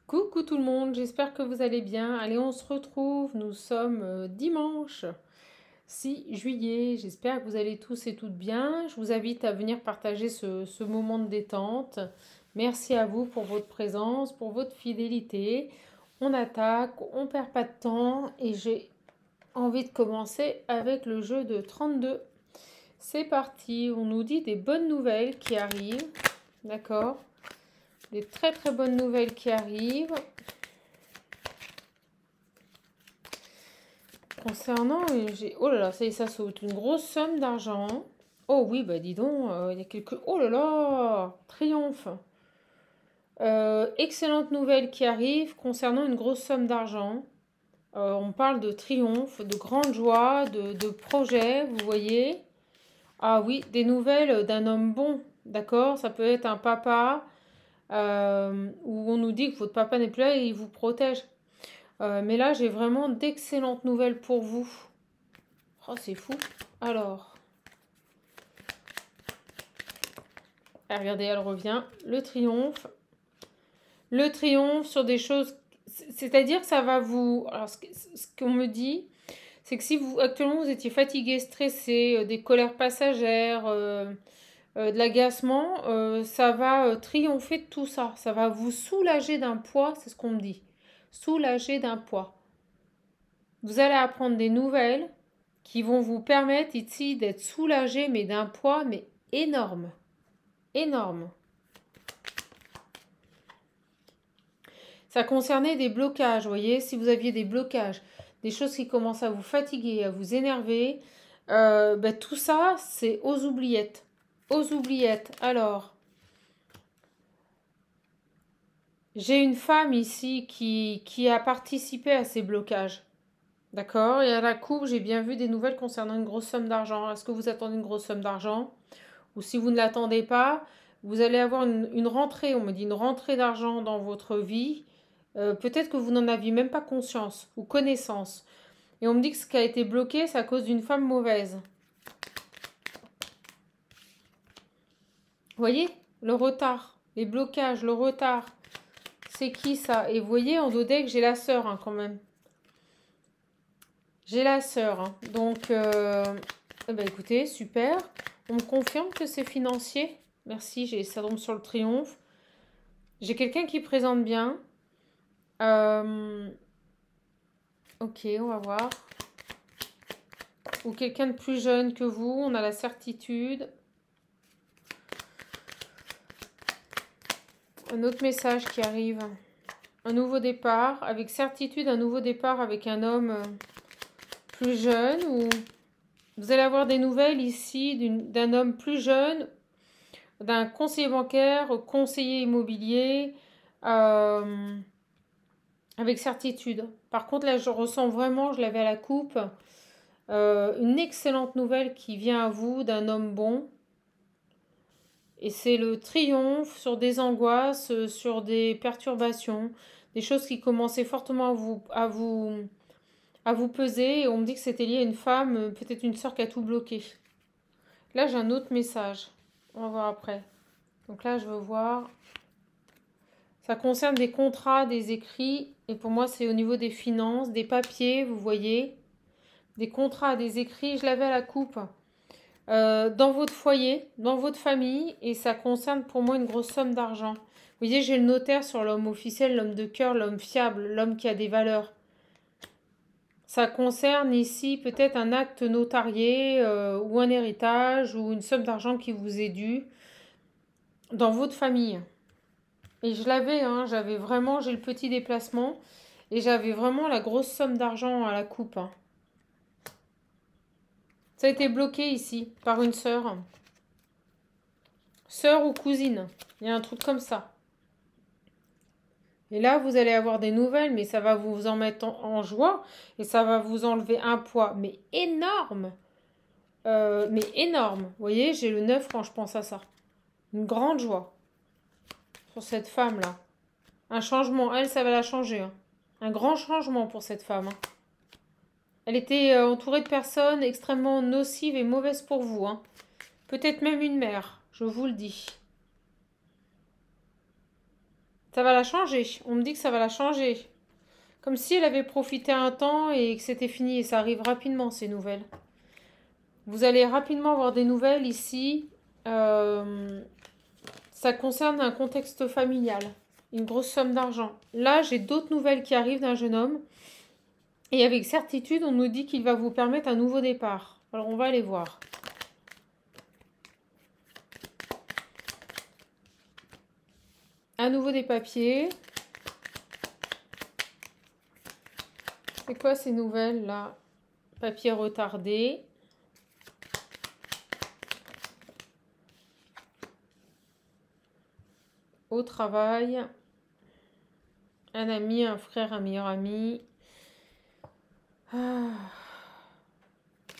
Coucou tout le monde, j'espère que vous allez bien. Allez, on se retrouve. Nous sommes dimanche 6 juillet. J'espère que vous allez tous et toutes bien. Je vous invite à venir partager ce moment de détente. Merci à vous pour votre présence, pour votre fidélité. On attaque, on perd pas de temps et j'ai envie de commencer avec le jeu de 32. C'est parti, on nous dit des bonnes nouvelles qui arrivent. D'accord? Des très très bonnes nouvelles qui arrivent. Concernant, oh là là, ça y est, ça saute, une grosse somme d'argent. Oh oui, bah dis donc, il y a quelques... Oh là là, triomphe. Excellente nouvelle qui arrive concernant une grosse somme d'argent. On parle de triomphe, de grande joie, de projet, vous voyez. Ah oui, des nouvelles d'un homme bon, d'accord? Ça peut être un papa où on nous dit que votre papa n'est plus là et il vous protège. Mais là, j'ai vraiment d'excellentes nouvelles pour vous. Oh, c'est fou. Alors, ah, regardez, elle revient. Le triomphe. Le triomphe sur des choses. C'est-à-dire que ça va vous. Alors, ce qu'on me dit, c'est que si vous, actuellement, vous étiez fatigué, stressé, des colères passagères, de l'agacement, ça va triompher de tout ça. Ça va vous soulager d'un poids, c'est ce qu'on me dit. Soulager d'un poids. Vous allez apprendre des nouvelles qui vont vous permettre ici d'être soulagé, mais d'un poids, mais énorme. Énorme. Ça concernait des blocages, vous voyez, si vous aviez des blocages, des choses qui commencent à vous fatiguer, à vous énerver, tout ça, c'est aux oubliettes. Aux oubliettes. Alors, j'ai une femme ici qui a participé à ces blocages. D'accord? Et à la coupe, j'ai bien vu des nouvelles concernant une grosse somme d'argent. Est-ce que vous attendez une grosse somme d'argent? Ou si vous ne l'attendez pas, vous allez avoir une rentrée, on me dit une rentrée d'argent dans votre vie. Peut-être que vous n'en aviez même pas conscience ou connaissance. Et on me dit que ce qui a été bloqué, c'est à cause d'une femme mauvaise. Vous voyez? Le retard, les blocages, le retard. C'est qui ça? Et vous voyez, en dos deck, j'ai la sœur hein, quand même. J'ai la sœur. Hein. Donc, écoutez, super. On me confirme que c'est financier. Merci, j'ai ça tombe sur le triomphe. J'ai quelqu'un qui présente bien. Ok, on va voir. Ou quelqu'un de plus jeune que vous, on a la certitude. Un autre message qui arrive. Un nouveau départ, avec certitude, un nouveau départ avec un homme plus jeune. Ou vous allez avoir des nouvelles ici d'un homme plus jeune, d'un conseiller bancaire, conseiller immobilier, avec certitude. Par contre, là, je ressens vraiment, je l'avais à la coupe, une excellente nouvelle qui vient à vous d'un homme bon. Et c'est le triomphe sur des angoisses, sur des perturbations, des choses qui commençaient fortement à vous peser. Et on me dit que c'était lié à une femme, peut-être une sœur qui a tout bloqué. Là, j'ai un autre message. On va voir après. Donc là, je veux voir. Ça concerne des contrats, des écrits. Et pour moi, c'est au niveau des finances, des papiers, vous voyez. Des contrats, des écrits. Je l'avais à la coupe. Dans votre foyer, dans votre famille, et ça concerne pour moi une grosse somme d'argent. Vous voyez, j'ai le notaire sur l'homme officiel, l'homme de cœur, l'homme fiable, l'homme qui a des valeurs. Ça concerne ici peut-être un acte notarié ou un héritage ou une somme d'argent qui vous est due dans votre famille. Et je l'avais, hein, j'avais vraiment, j'ai le petit déplacement et j'avais vraiment la grosse somme d'argent à la coupe. Hein. Ça a été bloqué ici par une sœur. Sœur ou cousine. Il y a un truc comme ça. Et là, vous allez avoir des nouvelles, mais ça va vous en mettre en joie et ça va vous enlever un poids, mais énorme. Mais énorme. Vous voyez, j'ai le 9 quand je pense à ça. Une grande joie pour cette femme-là. Un changement, elle, ça va la changer. Hein. Un grand changement pour cette femme. Hein. Elle était entourée de personnes extrêmement nocives et mauvaises pour vous. Hein. Peut-être même une mère, je vous le dis. Ça va la changer. On me dit que ça va la changer. Comme si elle avait profité un temps et que c'était fini. Et ça arrive rapidement, ces nouvelles. Vous allez rapidement avoir des nouvelles ici. Ça concerne un contexte familial. Une grosse somme d'argent. Là, j'ai d'autres nouvelles qui arrivent d'un jeune homme. Et avec certitude, on nous dit qu'il va vous permettre un nouveau départ. Alors, on va aller voir. À nouveau des papiers. C'est quoi ces nouvelles là? Papier retardé. Au travail. Un ami, un frère, un meilleur ami. Ah.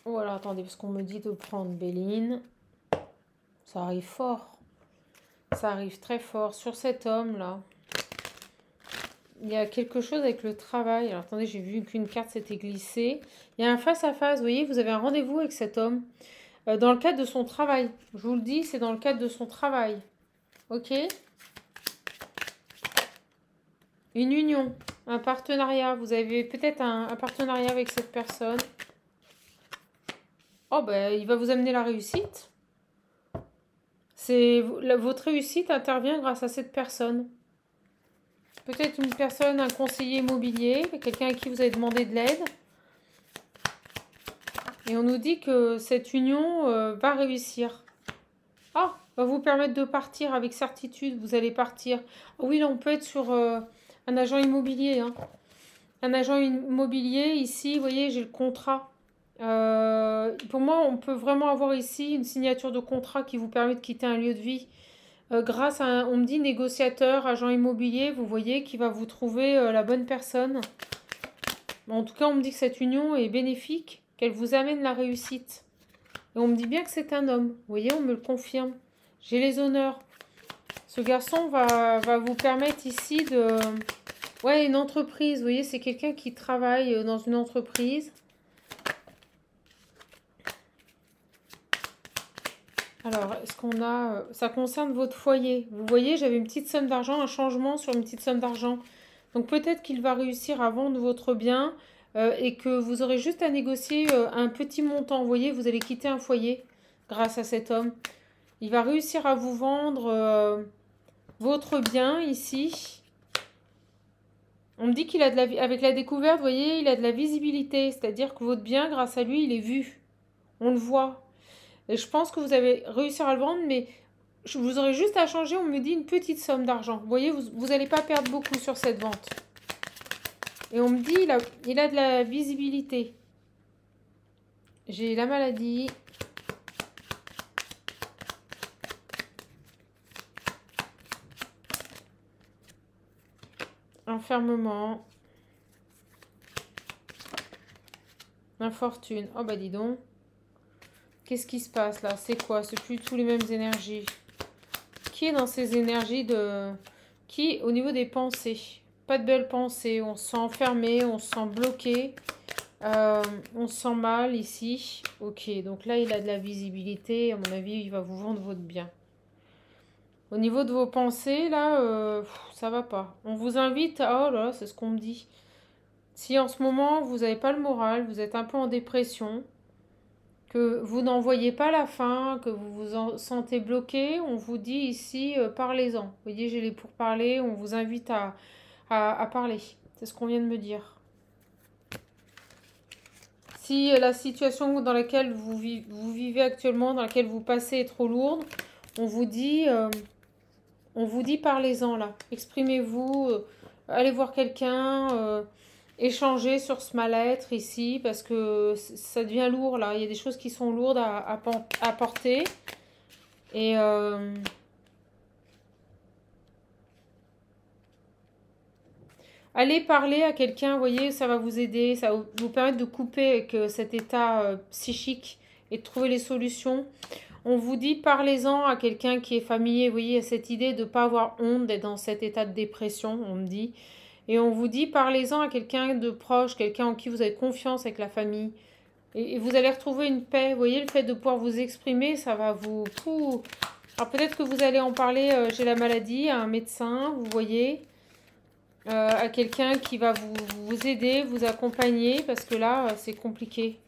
Oh alors attendez, parce qu'on me dit de prendre Béline. Ça arrive fort. Ça arrive très fort. Sur cet homme là. Il y a quelque chose avec le travail. Alors attendez, j'ai vu qu'une carte s'était glissée. Il y a un face-à-face, vous voyez, vous avez un rendez-vous avec cet homme. Dans le cadre de son travail. Je vous le dis, c'est dans le cadre de son travail. Ok? Une union, un partenariat. Vous avez peut-être un partenariat avec cette personne. Oh ben, il va vous amener la réussite. Votre réussite intervient grâce à cette personne. Peut-être une personne, un conseiller immobilier, quelqu'un à qui vous avez demandé de l'aide. Et on nous dit que cette union va réussir. Ah, va vous permettre de partir avec certitude. Vous allez partir. Oh oui, là, on peut être sur un agent immobilier. Hein. Un agent immobilier, ici, vous voyez, j'ai le contrat. Pour moi, on peut vraiment avoir ici une signature de contrat qui vous permet de quitter un lieu de vie. Grâce à, on me dit, négociateur, agent immobilier, vous voyez, qui va vous trouver la bonne personne. En tout cas, on me dit que cette union est bénéfique, qu'elle vous amène la réussite. Et on me dit bien que c'est un homme. Vous voyez, on me le confirme. J'ai les honneurs. Ce garçon va vous permettre ici de... Ouais, une entreprise. Vous voyez, c'est quelqu'un qui travaille dans une entreprise. Alors, est-ce qu'on a... Ça concerne votre foyer. Vous voyez, j'avais une petite somme d'argent, un changement sur une petite somme d'argent. Donc peut-être qu'il va réussir à vendre votre bien et que vous aurez juste à négocier un petit montant. Vous voyez, vous allez quitter un foyer grâce à cet homme. Il va réussir à vous vendre votre bien ici. On me dit qu'il a de la... Avec la découverte, vous voyez, il a de la visibilité. C'est-à-dire que votre bien, grâce à lui, il est vu. On le voit. Et je pense que vous allez réussir à le vendre, mais vous aurez juste à changer, on me dit, une petite somme d'argent. Vous voyez, vous n'allez pas perdre beaucoup sur cette vente. Et on me dit, il a de la visibilité. J'ai la maladie. Enfermement. Infortune. Oh bah dis donc. Qu'est-ce qui se passe là? C'est quoi? C'est plus tous les mêmes énergies. Qui est dans ces énergies de... Qui, au niveau des pensées? Pas de belles pensées. On se sent enfermé, on se sent bloqué. On se sent mal ici. Ok, donc là, il a de la visibilité. À mon avis, il va vous vendre votre bien. Au niveau de vos pensées, là, ça va pas. On vous invite à... Oh là, c'est ce qu'on me dit. Si en ce moment, vous n'avez pas le moral, vous êtes un peu en dépression... que vous n'en voyez pas la fin, que vous vous en sentez bloqué, on vous dit ici, parlez-en. Vous voyez, j'ai les pourparlers, on vous invite à parler. C'est ce qu'on vient de me dire. Si la situation dans laquelle vous vivez actuellement, dans laquelle vous passez est trop lourde, on vous dit parlez-en là. Exprimez-vous, allez voir quelqu'un... échanger sur ce mal-être ici parce que ça devient lourd là. Il y a des choses qui sont lourdes à porter. Et allez parler à quelqu'un, vous voyez, ça va vous aider. Ça va vous permettre de couper avec cet état psychique et de trouver les solutions. On vous dit parlez-en à quelqu'un qui est familier. Vous voyez, cette idée de ne pas avoir honte d'être dans cet état de dépression, on me dit. Et on vous dit, parlez-en à quelqu'un de proche, quelqu'un en qui vous avez confiance avec la famille. Et vous allez retrouver une paix. Vous voyez, le fait de pouvoir vous exprimer, ça va vous Alors peut-être que vous allez en parler chez la maladie, à un médecin, vous voyez, à quelqu'un qui va vous aider, vous accompagner, parce que là, c'est compliqué.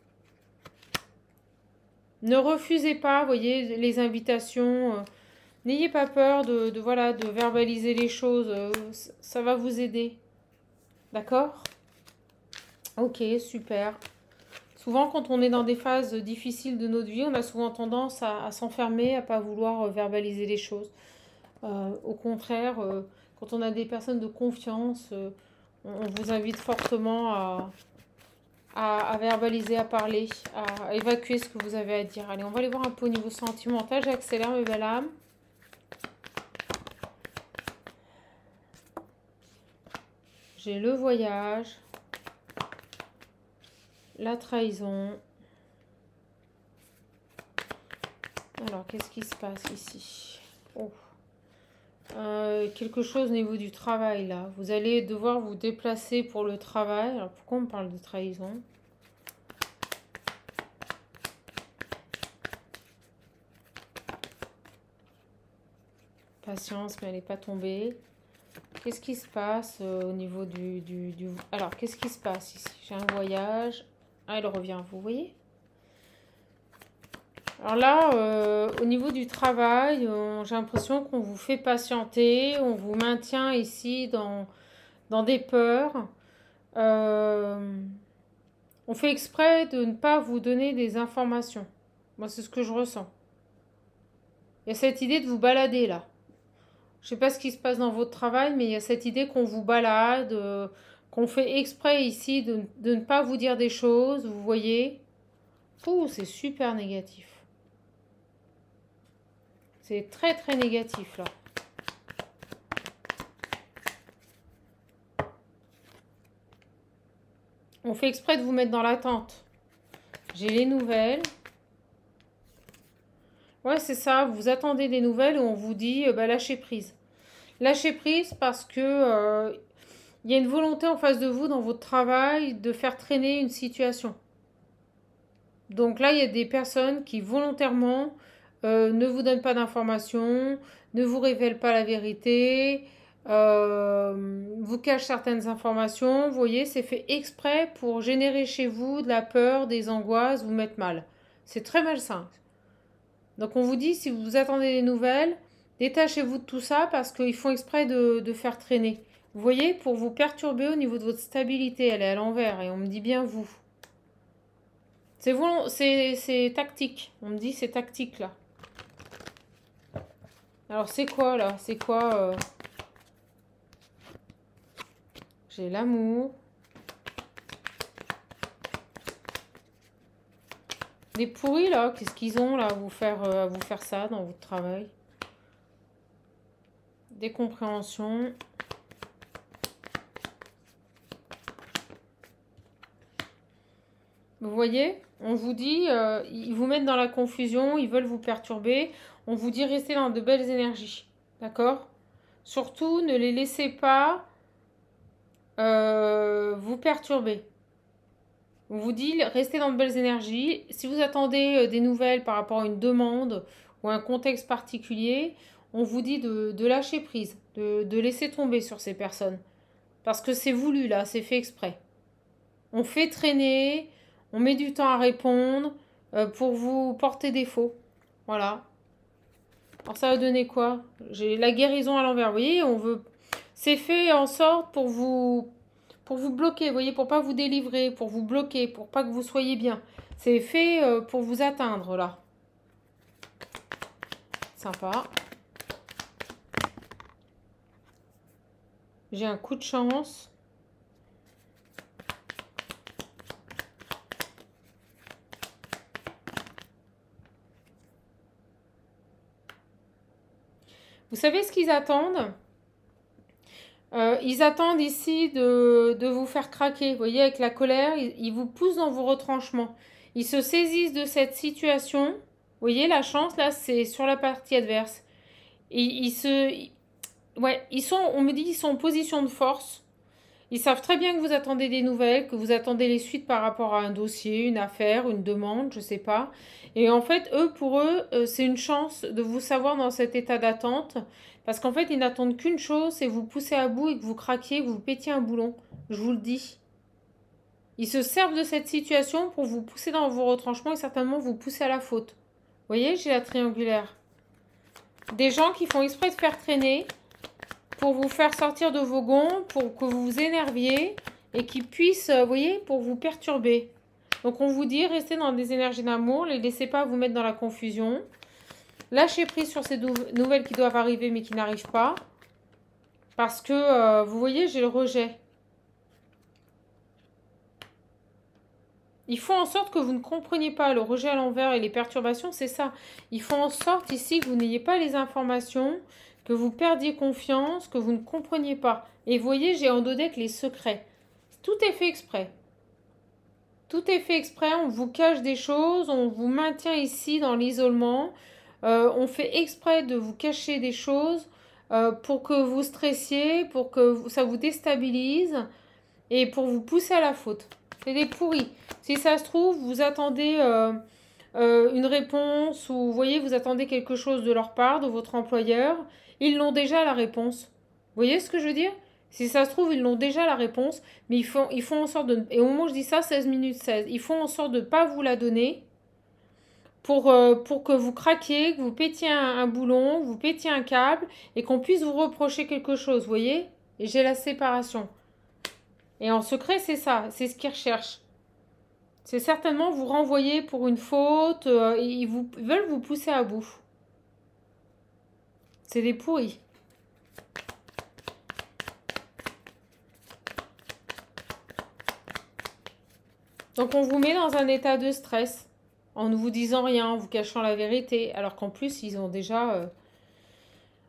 Ne refusez pas, vous voyez, les invitations. N'ayez pas peur voilà, de verbaliser les choses. Ça va vous aider. D'accord? Ok, super. Souvent, quand on est dans des phases difficiles de notre vie, on a souvent tendance à s'enfermer, à pas vouloir verbaliser les choses. Au contraire, quand on a des personnes de confiance, on vous invite fortement à verbaliser, à parler, à évacuer ce que vous avez à dire. Allez, on va aller voir un peu au niveau sentimental. J'accélère mes belles âmes. J'ai le voyage, la trahison. Alors, qu'est-ce qui se passe ici? Oh. Quelque chose au niveau du travail, là. Vous allez devoir vous déplacer pour le travail. Alors, pourquoi on me parle de trahison? Patience, mais elle n'est pas tombée. Qu'est-ce qui se passe au niveau du... Alors, qu'est-ce qui se passe ici? J'ai un voyage. Ah, elle revient, vous voyez? Alors là, au niveau du travail, j'ai l'impression qu'on vous fait patienter. On vous maintient ici dans des peurs. On fait exprès de ne pas vous donner des informations. Moi, c'est ce que je ressens. Il y a cette idée de vous balader là. Je sais pas ce qui se passe dans votre travail, mais il y a cette idée qu'on vous balade, qu'on fait exprès ici de ne pas vous dire des choses, vous voyez. Ouh, c'est super négatif. C'est très très négatif là. On fait exprès de vous mettre dans l'attente. J'ai les nouvelles. Ouais, c'est ça. Vous attendez des nouvelles et on vous dit bah, lâchez prise. Lâchez prise parce que il y a une volonté en face de vous dans votre travail de faire traîner une situation. Donc là, il y a des personnes qui volontairement ne vous donnent pas d'informations, ne vous révèlent pas la vérité, vous cachent certaines informations. Vous voyez, c'est fait exprès pour générer chez vous de la peur, des angoisses, vous mettre mal. C'est très malsain. Donc on vous dit, si vous attendez des nouvelles, détachez-vous de tout ça parce qu'ils font exprès de faire traîner. Vous voyez, pour vous perturber au niveau de votre stabilité, elle est à l'envers et on me dit bien vous. C'est tactique. On me dit c'est tactique là. Alors c'est quoi là? C'est quoi J'ai l'amour. Des pourris là, qu'est-ce qu'ils ont là à vous faire ça dans votre travail? Des compréhensions. Vous voyez? On vous dit, ils vous mettent dans la confusion, ils veulent vous perturber. On vous dit restez dans de belles énergies. D'accord? Surtout, ne les laissez pas vous perturber. On vous dit restez dans de belles énergies. Si vous attendez des nouvelles par rapport à une demande ou un contexte particulier, on vous dit de lâcher prise, de laisser tomber sur ces personnes. Parce que c'est voulu là, c'est fait exprès. On fait traîner, on met du temps à répondre pour vous porter défaut. Voilà. Alors ça va donner quoi? J'ai la guérison à l'envers. Vous voyez, on veut... C'est fait en sorte pour vous bloquer, vous voyez, pour pas vous délivrer, pour vous bloquer, pour pas que vous soyez bien. C'est fait pour vous atteindre, là. Sympa. J'ai un coup de chance. Vous savez ce qu'ils attendent? Ils attendent ici de vous faire craquer. Vous voyez, avec la colère, ils vous poussent dans vos retranchements. Ils se saisissent de cette situation. Vous voyez, la chance, là, c'est sur la partie adverse. Et on me dit qu'ils sont en position de force. Ils savent très bien que vous attendez des nouvelles, que vous attendez les suites par rapport à un dossier, une affaire, une demande, je sais pas. Et en fait, pour eux, c'est une chance de vous savoir dans cet état d'attente. Parce qu'en fait, ils n'attendent qu'une chose, c'est vous pousser à bout et que vous craquiez, que vous pétiez un boulon. Je vous le dis. Ils se servent de cette situation pour vous pousser dans vos retranchements et certainement vous pousser à la faute. Vous voyez, j'ai la triangulaire. Des gens qui font exprès de faire traîner pour vous faire sortir de vos gonds, pour que vous vous énerviez et qui puissent, vous voyez, pour vous perturber. Donc on vous dit, restez dans des énergies d'amour, ne les laissez pas vous mettre dans la confusion. Lâchez prise sur ces nouvelles qui doivent arriver mais qui n'arrivent pas. Parce que, vous voyez, j'ai le rejet. Ils font en sorte que vous ne compreniez pas le rejet à l'envers et les perturbations, c'est ça. Ils font en sorte ici que vous n'ayez pas les informations, que vous perdiez confiance, que vous ne compreniez pas. Et vous voyez, j'ai en dos deck les secrets. Tout est fait exprès. Tout est fait exprès, on vous cache des choses, on vous maintient ici dans l'isolement. On fait exprès de vous cacher des choses pour que vous stressiez, pour que ça vous déstabilise et pour vous pousser à la faute. C'est des pourris. Si ça se trouve, vous attendez une réponse ou vous voyez, vous attendez quelque chose de leur part, de votre employeur. Ils l'ont déjà la réponse. Vous voyez ce que je veux dire? Si ça se trouve, ils l'ont déjà la réponse, mais ils font en sorte de... Et au moment où je dis ça, 16 minutes 16, ils font en sorte de ne pas vous la donner pour que vous craquiez, que vous pétiez un boulon, vous pétiez un câble et qu'on puisse vous reprocher quelque chose, vous voyez? Et j'ai la séparation. Et en secret, c'est ça, c'est ce qu'ils recherchent. C'est certainement vous renvoyer pour une faute, ils veulent vous pousser à bout. C'est des pourris. Donc on vous met dans un état de stress, en ne vous disant rien, en vous cachant la vérité, alors qu'en plus ils ont déjà...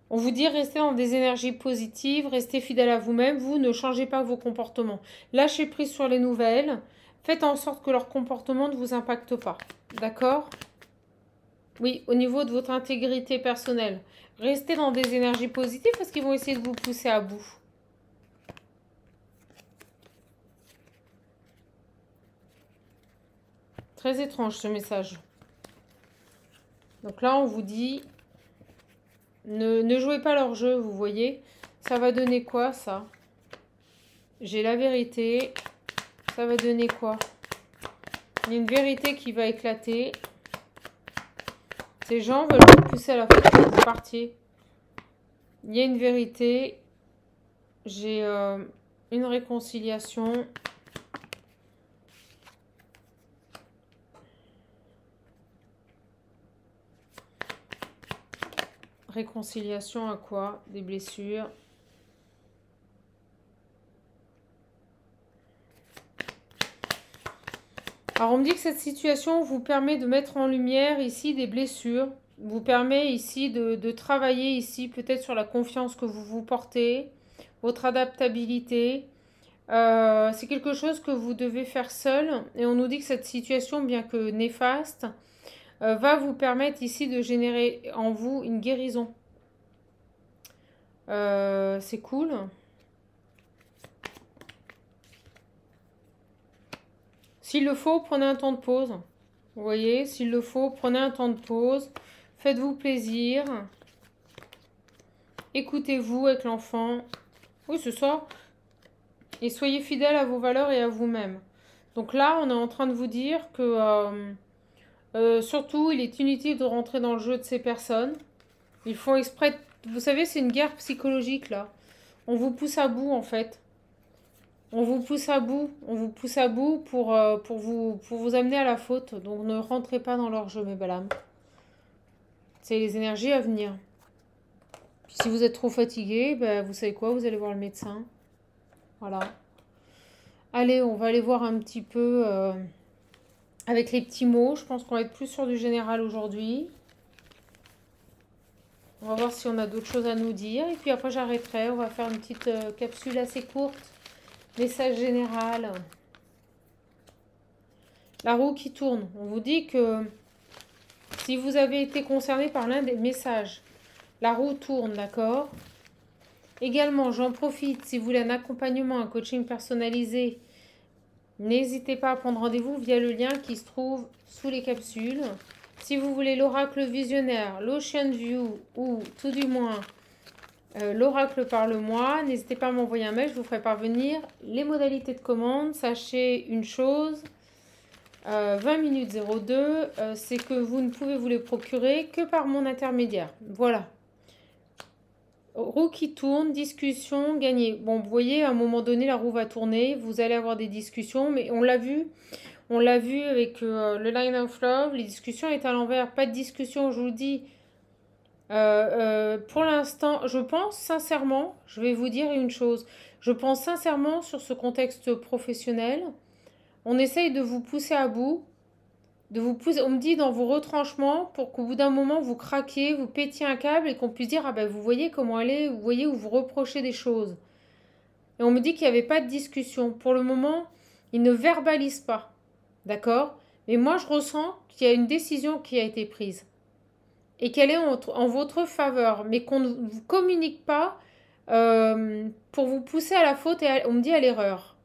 On vous dit restez dans des énergies positives, restez fidèle à vous-même, vous ne changez pas vos comportements. Lâchez prise sur les nouvelles, faites en sorte que leur comportement ne vous impacte pas. D'accord? Oui, au niveau de votre intégrité personnelle. Restez dans des énergies positives parce qu'ils vont essayer de vous pousser à bout. Très étrange ce message. Donc là, on vous dit, ne jouez pas leur jeu, vous voyez. Ça va donner quoi, ça? J'ai la vérité. Ça va donner quoi? Il y a une vérité qui va éclater. Ces gens veulent vous pousser à la faute que vous partiez. Il y a une vérité. J'ai une réconciliation. Réconciliation à quoi? Des blessures. Alors on me dit que cette situation vous permet de mettre en lumière ici des blessures. Vous permet ici de travailler ici peut-être sur la confiance que vous vous portez. Votre adaptabilité. C'est quelque chose que vous devez faire seul. Et on nous dit que cette situation, bien que néfaste, va vous permettre ici de générer en vous une guérison. C'est cool. S'il le faut, prenez un temps de pause. Vous voyez, s'il le faut, prenez un temps de pause. Faites-vous plaisir. Écoutez-vous avec l'enfant. Oui, c'est ça. Et soyez fidèle à vos valeurs et à vous-même. Donc là, on est en train de vous dire que... surtout, il est inutile de rentrer dans le jeu de ces personnes. Ils font exprès... Vous savez, c'est une guerre psychologique, là. On vous pousse à bout, en fait. On vous pousse à bout. On vous pousse à bout pour vous amener à la faute. Donc, ne rentrez pas dans leur jeu, mes belles âmes. C'est les énergies à venir. Puis, si vous êtes trop fatigué, ben, vous savez quoi? Vous allez voir le médecin. Voilà. Allez, on va aller voir un petit peu... avec les petits mots, je pense qu'on va être plus sur du général aujourd'hui. On va voir si on a d'autres choses à nous dire. Et puis après, j'arrêterai. On va faire une petite capsule assez courte. Message général. La roue qui tourne. On vous dit que si vous avez été concerné par l'un des messages, la roue tourne, d'accord? Également, j'en profite, si vous voulez un accompagnement, un coaching personnalisé, n'hésitez pas à prendre rendez-vous via le lien qui se trouve sous les capsules. Si vous voulez l'oracle visionnaire, l'Ocean View ou tout du moins l'oracle Parle-moi, n'hésitez pas à m'envoyer un mail, je vous ferai parvenir les modalités de commande. Sachez une chose, 20 minutes 02, c'est que vous ne pouvez vous les procurer que par mon intermédiaire. Voilà. Roue qui tourne, discussion, gagner. Bon, vous voyez, à un moment donné, la roue va tourner, vous allez avoir des discussions, mais on l'a vu avec le Line of Love, les discussions étaient à l'envers, pas de discussion, je vous le dis. Pour l'instant, je pense sincèrement, je vais vous dire une chose, je pense sincèrement sur ce contexte professionnel, on essaye de vous pousser à bout, de vous pousser, on me dit dans vos retranchements, pour qu'au bout d'un moment vous craquiez, vous pétiez un câble et qu'on puisse dire, ah ben vous voyez comment elle est, vous voyez où vous reprochez des choses. Et on me dit qu'il n'y avait pas de discussion. Pour le moment, ils ne verbalisent pas, d'accord? Mais moi je ressens qu'il y a une décision qui a été prise. Et qu'elle est en votre faveur, mais qu'on ne vous communique pas pour vous pousser à la faute et on me dit à l'erreur.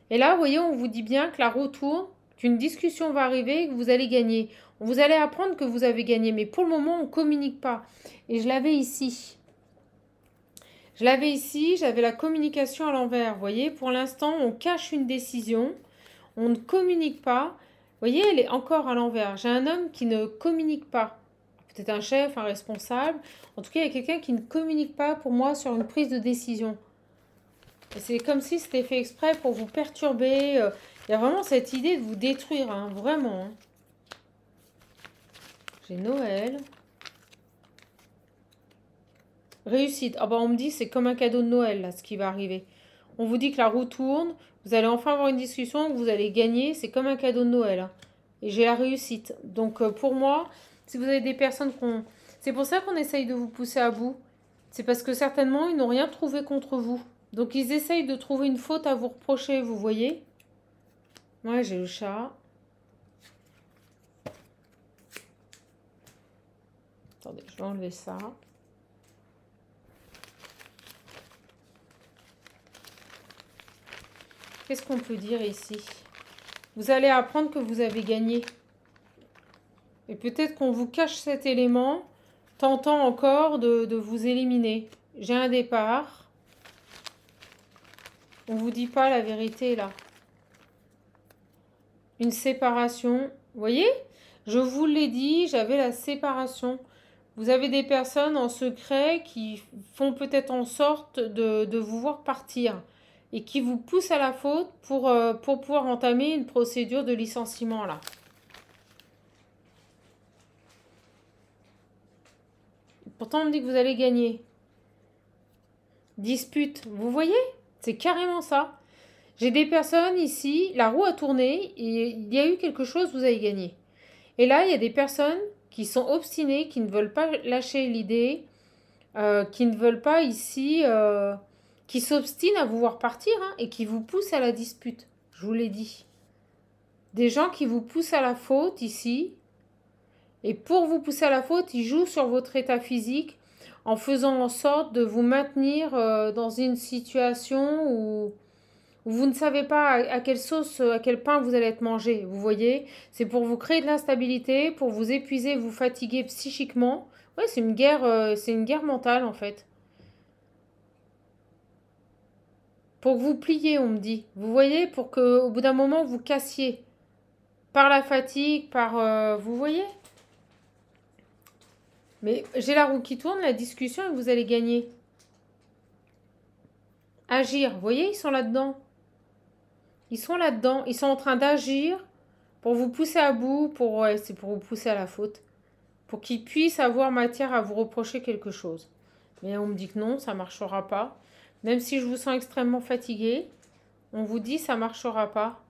Et là, vous voyez, on vous dit bien que la roue tourne, qu'une discussion va arriver et que vous allez gagner. Vous allez apprendre que vous avez gagné, mais pour le moment, on ne communique pas. Et je l'avais ici. J'avais la communication à l'envers. Vous voyez, pour l'instant, on cache une décision, on ne communique pas. Vous voyez, elle est encore à l'envers. J'ai un homme qui ne communique pas. Peut-être un chef, un responsable. En tout cas, il y a quelqu'un qui ne communique pas pour moi sur une prise de décision. Et c'est comme si c'était fait exprès pour vous perturber. Il y a vraiment cette idée de vous détruire, hein, vraiment. Hein. J'ai Noël. Réussite. Ah bah on me dit c'est comme un cadeau de Noël, là, ce qui va arriver. On vous dit que la roue tourne, vous allez enfin avoir une discussion, que vous allez gagner. C'est comme un cadeau de Noël. Hein. Et j'ai la réussite. Donc pour moi, si vous avez des personnes qu'on... C'est pour ça qu'on essaye de vous pousser à bout. C'est parce que certainement, ils n'ont rien trouvé contre vous. Donc, ils essayent de trouver une faute à vous reprocher, vous voyez. Moi, j'ai le chat. Attendez, je vais enlever ça. Qu'est-ce qu'on peut dire ici? Vous allez apprendre que vous avez gagné. Et peut-être qu'on vous cache cet élément, tentant encore de vous éliminer. J'ai un départ. On ne vous dit pas la vérité là. Une séparation. Vous voyez? Je vous l'ai dit, j'avais la séparation. Vous avez des personnes en secret qui font peut-être en sorte de vous voir partir. Et qui vous poussent à la faute pour pouvoir entamer une procédure de licenciement là. Pourtant, on me dit que vous allez gagner. Dispute. Vous voyez? C'est carrément ça. J'ai des personnes ici, la roue a tourné, et il y a eu quelque chose, vous avez gagné. Et là, il y a des personnes qui sont obstinées, qui ne veulent pas lâcher l'idée, qui ne veulent pas ici, qui s'obstinent à vous voir partir, hein, et qui vous poussent à la dispute. Je vous l'ai dit. Des gens qui vous poussent à la faute ici, et pour vous pousser à la faute, ils jouent sur votre état physique en faisant en sorte de vous maintenir dans une situation où vous ne savez pas à quelle sauce, à quel pain vous allez être mangé. Vous voyez, c'est pour vous créer de l'instabilité, pour vous épuiser, vous fatiguer psychiquement. Ouais, c'est une guerre mentale en fait. Pour que vous pliez, on me dit. Vous voyez, pour que au bout d'un moment vous cassiez par la fatigue, vous voyez. Mais j'ai la roue qui tourne, la discussion, et vous allez gagner. Agir, vous voyez, ils sont là-dedans. Ils sont là-dedans, ils sont en train d'agir pour vous pousser à bout, c'est pour vous pousser à la faute. Pour qu'ils puissent avoir matière à vous reprocher quelque chose. Mais on me dit que non, ça ne marchera pas. Même si je vous sens extrêmement fatigué, on vous dit ça ne marchera pas.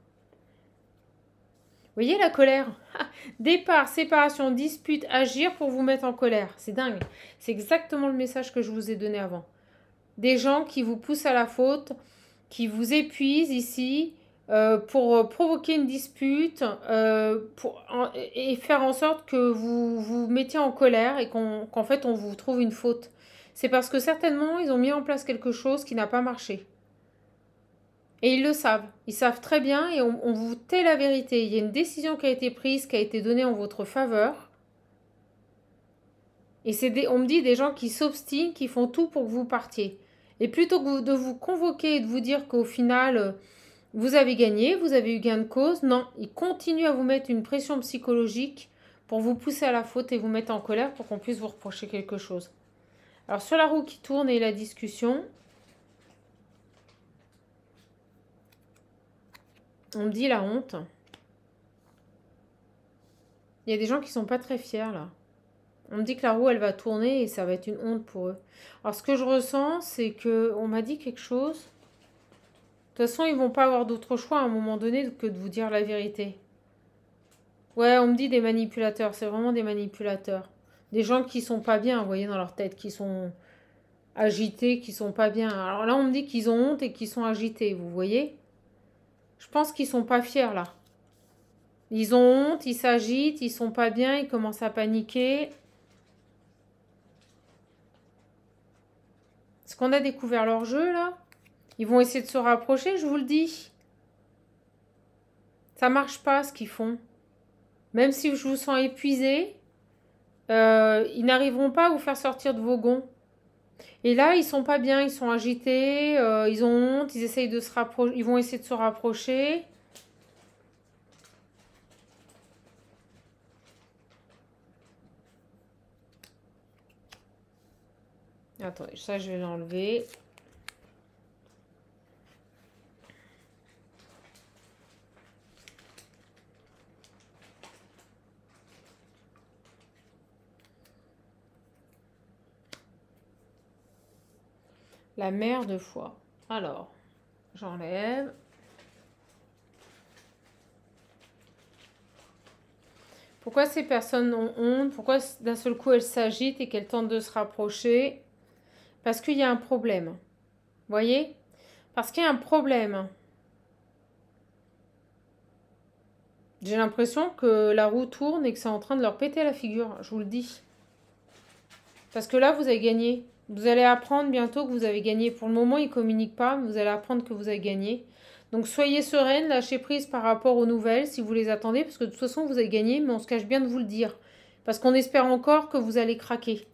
Vous voyez la colère? Départ, séparation, dispute, agir pour vous mettre en colère. C'est dingue. C'est exactement le message que je vous ai donné avant. Des gens qui vous poussent à la faute, qui vous épuisent ici pour provoquer une dispute et faire en sorte que vous vous mettiez en colère et qu'en fait on vous trouve une faute. c'est parce que certainement, ils ont mis en place quelque chose qui n'a pas marché. Et ils le savent. Ils savent très bien et on vous tait la vérité. Il y a une décision qui a été prise, qui a été donnée en votre faveur. Et on me dit des gens qui s'obstinent, qui font tout pour que vous partiez. Et plutôt que de vous convoquer et de vous dire qu'au final, vous avez gagné, vous avez eu gain de cause, non, ils continuent à vous mettre une pression psychologique pour vous pousser à la faute et vous mettre en colère pour qu'on puisse vous reprocher quelque chose. Alors sur la roue qui tourne et la discussion, on me dit la honte. Il y a des gens qui sont pas très fiers là. On me dit que la roue elle va tourner et ça va être une honte pour eux. Alors ce que je ressens, c'est que on m'a dit quelque chose. De toute façon, ils vont pas avoir d'autre choix à un moment donné que de vous dire la vérité. Ouais, on me dit des manipulateurs, c'est vraiment des manipulateurs. Des gens qui sont pas bien, vous voyez, dans leur tête, qui sont agités, qui sont pas bien. Alors là, on me dit qu'ils ont honte et qu'ils sont agités, vous voyez. Je pense qu'ils sont pas fiers là. Ils ont honte, ils s'agitent, ils sont pas bien, ils commencent à paniquer. Est-ce qu'on a découvert leur jeu là? Ils vont essayer de se rapprocher, je vous le dis. Ça marche pas ce qu'ils font. Même si je vous sens épuisé, ils n'arriveront pas à vous faire sortir de vos gonds. Et là, ils sont pas bien, ils sont agités, ils ont honte, ils essayent de se rapprocher, ils vont essayer de se rapprocher. Attendez, ça je vais l'enlever. La mère de foi. Alors, j'enlève. Pourquoi ces personnes ont honte? Pourquoi d'un seul coup elles s'agitent et qu'elles tentent de se rapprocher? Parce qu'il y a un problème. Voyez? Parce qu'il y a un problème. J'ai l'impression que la roue tourne et que c'est en train de leur péter la figure. Je vous le dis. Parce que là, vous avez gagné. Vous allez apprendre bientôt que vous avez gagné. Pour le moment, ils ne communiquent pas, mais vous allez apprendre que vous avez gagné. Donc, soyez sereine, lâchez prise par rapport aux nouvelles si vous les attendez. Parce que de toute façon, vous avez gagné, mais on se cache bien de vous le dire. Parce qu'on espère encore que vous allez craquer.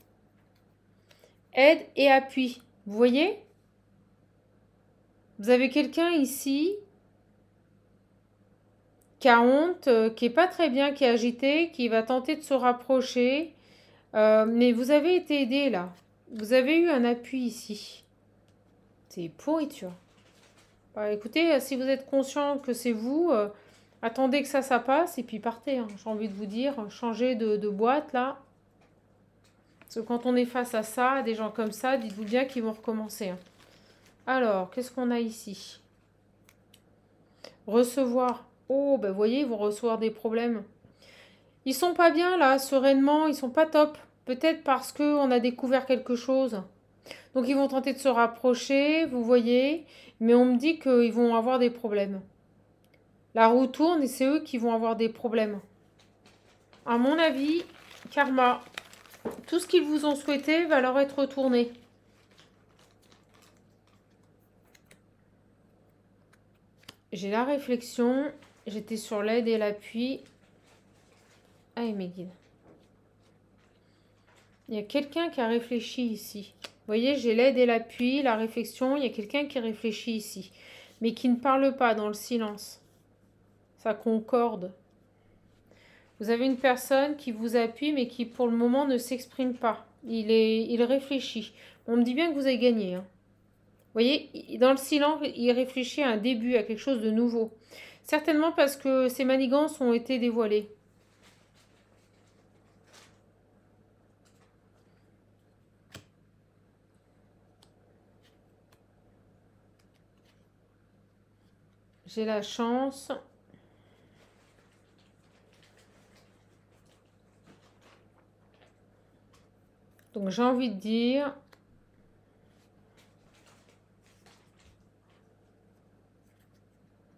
Aide et appui. Vous voyez? Vous avez quelqu'un ici qui a honte, qui est pas très bien, qui est agité, qui va tenter de se rapprocher. Mais vous avez été aidé là. Vous avez eu un appui ici. C'est pourriture. Bah, écoutez, si vous êtes conscient que c'est vous, attendez que ça passe et puis partez. Hein. J'ai envie de vous dire, changez de boîte là. Parce que quand on est face à ça, à des gens comme ça, dites-vous bien qu'ils vont recommencer. Hein. Alors, qu'est-ce qu'on a ici? Recevoir. Oh, ben vous voyez, ils vont recevoir des problèmes. Ils sont pas bien là, sereinement, ils sont pas top. Peut-être parce qu'on a découvert quelque chose. Donc ils vont tenter de se rapprocher, vous voyez, mais on me dit qu'ils vont avoir des problèmes. La roue tourne et c'est eux qui vont avoir des problèmes. À mon avis, karma, tout ce qu'ils vous ont souhaité va leur être retourné. J'ai la réflexion, j'étais sur l'aide et l'appui. Ah, mes guides. Il y a quelqu'un qui a réfléchi ici. Vous voyez, j'ai l'aide et l'appui, la réflexion. Il y a quelqu'un qui réfléchit ici. Mais qui ne parle pas dans le silence. Ça concorde. Vous avez une personne qui vous appuie, mais qui pour le moment ne s'exprime pas. Il réfléchit. On me dit bien que vous avez gagné. Hein. Vous voyez, dans le silence, il réfléchit à un début, à quelque chose de nouveau. Certainement parce que ces manigances ont été dévoilées. J'ai la chance. Donc j'ai envie de dire...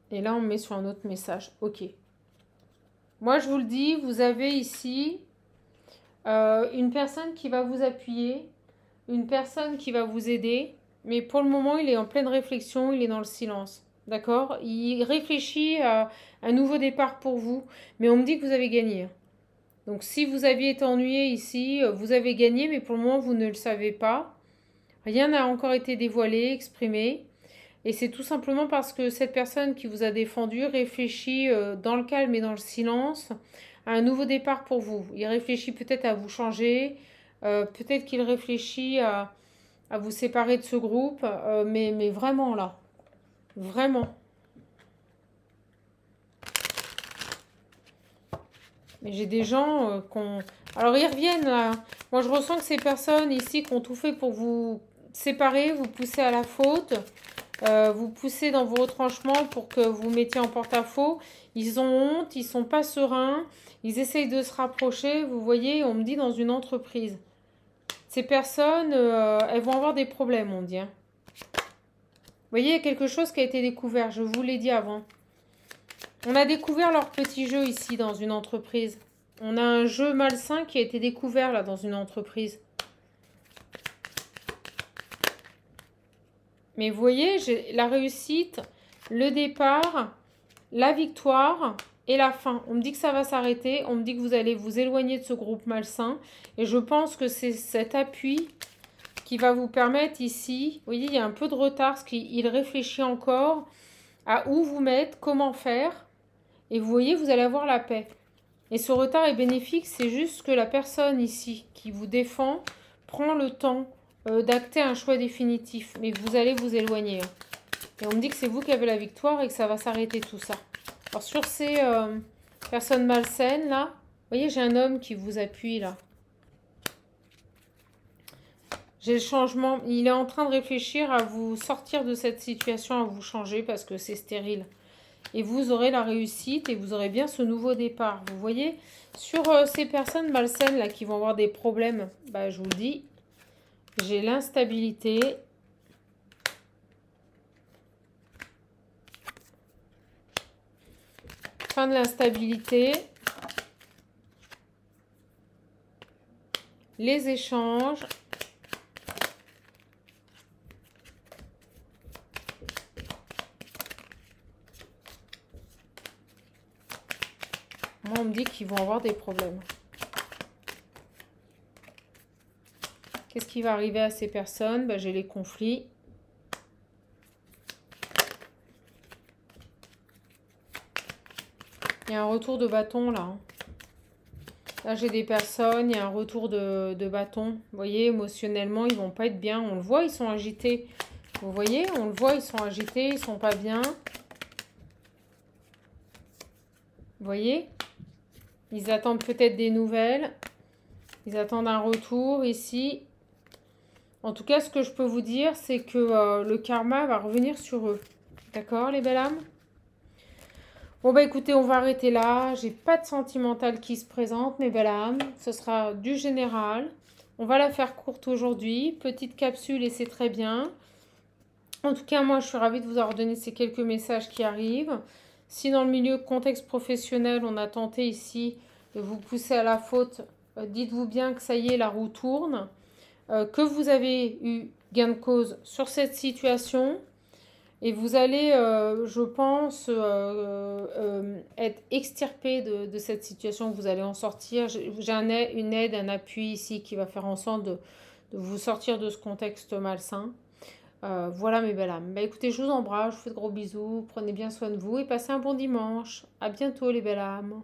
Et là, on met sur un autre message. Ok. Moi, je vous le dis, vous avez ici une personne qui va vous appuyer. une personne qui va vous aider, mais pour le moment, il est en pleine réflexion, il est dans le silence. D'accord? Il réfléchit à un nouveau départ pour vous, mais on me dit que vous avez gagné. Donc si vous aviez été ennuyé ici, vous avez gagné, mais pour le moment, vous ne le savez pas. Rien n'a encore été dévoilé, exprimé. Et c'est tout simplement parce que cette personne qui vous a défendu réfléchit dans le calme et dans le silence à un nouveau départ pour vous. Il réfléchit peut-être à vous changer, peut-être qu'il réfléchit à vous séparer de ce groupe, mais vraiment là, vraiment. Mais j'ai des gens qui. Alors ils reviennent là. Moi je ressens que ces personnes ici qui ont tout fait pour vous séparer, vous pousser à la faute, vous pousser dans vos retranchements pour que vous mettiez en porte-à-faux. Ils ont honte, ils sont pas sereins, ils essayent de se rapprocher. Vous voyez, on me dit dans une entreprise. Ces personnes, elles vont avoir des problèmes, on dit. Hein. Vous voyez, il y a quelque chose qui a été découvert, je vous l'ai dit avant. On a découvert leur petit jeu ici dans une entreprise. On a un jeu malsain qui a été découvert là dans une entreprise. Mais vous voyez, j'ai la réussite, le départ, la victoire et la fin. On me dit que ça va s'arrêter. On me dit que vous allez vous éloigner de ce groupe malsain. Et je pense que c'est cet appui qui va vous permettre ici. Vous voyez, il y a un peu de retard parce qu'il réfléchit encore à où vous mettre, comment faire. Et vous voyez, vous allez avoir la paix. Et ce retard est bénéfique, c'est juste que la personne ici qui vous défend prend le temps d'acter un choix définitif. Mais vous allez vous éloigner. Et on me dit que c'est vous qui avez la victoire et que ça va s'arrêter tout ça. Alors sur ces personnes malsaines, là, vous voyez, j'ai un homme qui vous appuie, là. J'ai le changement. Il est en train de réfléchir à vous sortir de cette situation, à vous changer parce que c'est stérile. Et vous aurez la réussite et vous aurez bien ce nouveau départ. Vous voyez, sur ces personnes malsaines là qui vont avoir des problèmes, bah, je vous le dis, j'ai l'instabilité. Fin de l'instabilité. Les échanges. Moi, on me dit qu'ils vont avoir des problèmes. Qu'est-ce qui va arriver à ces personnes? Ben, j'ai les conflits. Il y a un retour de bâton, là. Là, j'ai des personnes, il y a un retour de bâton. Vous voyez, émotionnellement, ils vont pas être bien. On le voit, ils sont agités. Vous voyez, on le voit, ils sont agités, ils sont pas bien. Vous voyez? Ils attendent peut-être des nouvelles. Ils attendent un retour ici. En tout cas, ce que je peux vous dire, c'est que le karma va revenir sur eux. D'accord, les belles âmes? Bon, bah écoutez, on va arrêter là. J'ai pas de sentimental qui se présente, mes belles âmes. Ce sera du général. On va la faire courte aujourd'hui. Petite capsule et c'est très bien. En tout cas, moi, je suis ravie de vous avoir donné ces quelques messages qui arrivent. Si dans le milieu contexte professionnel, on a tenté ici de vous pousser à la faute, dites-vous bien que ça y est, la roue tourne, que vous avez eu gain de cause sur cette situation et vous allez, je pense, être extirpé de cette situation, vous allez en sortir. J'ai une aide, un appui ici qui va faire en sorte de vous sortir de ce contexte malsain. Voilà mes belles âmes. Bah écoutez, je vous embrasse, je vous fais de gros bisous, prenez bien soin de vous et passez un bon dimanche. À bientôt les belles âmes.